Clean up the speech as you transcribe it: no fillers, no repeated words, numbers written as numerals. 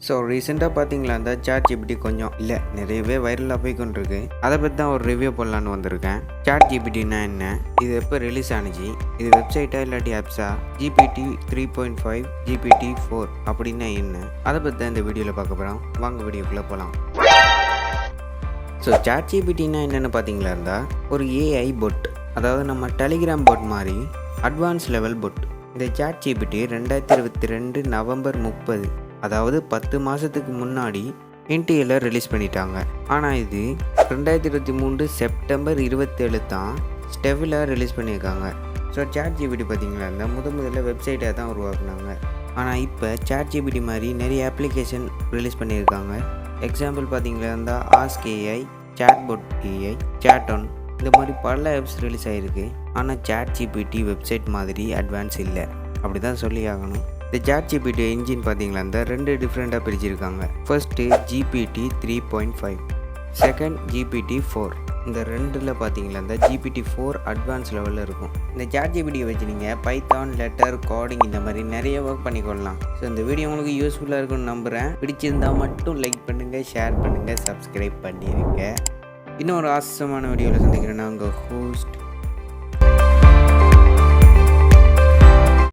So ரீசெண்டாக பார்த்தீங்களா இந்த Chatgpt கொஞ்சம் இல்லை நிறையவே வைரலாக போய் கொண்டிருக்கு. அதை பற்றி தான் ஒரு ரிவ்யூ போடலான்னு வந்திருக்கேன். Chatgptனா என்ன, இது எப்போ ரிலீஸ் ஆனிச்சு, இது வெப்சைட்டா இல்லாட்டி ஆப்ஸா, GPT 3.5 GPT 4 அப்படின்னா என்ன, அதை பற்றி தான் இந்த வீடியோவில் பார்க்க போகிறோம். வாங்க வீடியோக்குள்ளே போகலாம். ஸோ Chatgptனா என்னென்னு பார்த்தீங்களா இருந்தால் ஒரு ஏஐ பொட், அதாவது நம்ம டெலிகிராம் பொட் மாதிரி அட்வான்ஸ் லெவல் பொட். இந்த Chatgpt 2022 நவம்பர் 30, அதாவது 10 மாதத்துக்கு முன்னாடி இன்டியில் ரிலீஸ் பண்ணிட்டாங்க. ஆனால் இது 2023 செப்டம்பர் 27 தான் ஸ்டெவில் ரிலீஸ் பண்ணியிருக்காங்க. ஸோ Chatgpt பார்த்தீங்களா இந்த முதல்ல வெப்சைட்டை தான் உருவாக்குனாங்க. ஆனால் இப்போ Chatgpt மாதிரி நிறைய அப்ளிகேஷன் ரிலீஸ் பண்ணியிருக்காங்க. எக்ஸாம்பிள் பார்த்தீங்களா இருந்தால் ஆஸ்க் ஏஐ, சாட்போட் ஏஐ, சாட்ஒன், இந்த மாதிரி பல ஆப்ஸ் ரிலீஸ் ஆகிருக்கு. ஆனால் Chatgpt வெப்சைட் மாதிரி அட்வான்ஸ் இல்லை, அப்படி தான் சொல்லி ஆகணும். இந்த Chatgpt இன்ஜின் பார்த்தீங்களா இந்த 2 டிஃப்ரெண்ட்டாக பிரிச்சிருக்காங்க. First GPT 3.5, second GPT 4. இந்த ரெண்டில் பார்த்தீங்களா இந்த GPT 4 அட்வான்ஸ் லெவலில் இருக்கும். இந்த Chatgpt வச்சு நீங்கள் பைத்தான், லெட்டர், கோடிங் இந்த மாதிரி நிறைய ஒர்க் பண்ணிக்கொள்ளலாம். ஸோ இந்த வீடியோ உங்களுக்கு யூஸ்ஃபுல்லாக இருக்குன்னு நம்புகிறேன். பிடிச்சிருந்தால் மட்டும் லைக் பண்ணுங்கள், ஷேர் பண்ணுங்கள், சப்ஸ்கிரைப் பண்ணிடுங்க. இன்னும் ஒரு ஆசமான வீடியோவில் சந்திக்கிறேன். நான் உங்கள் ஹோஸ்ட்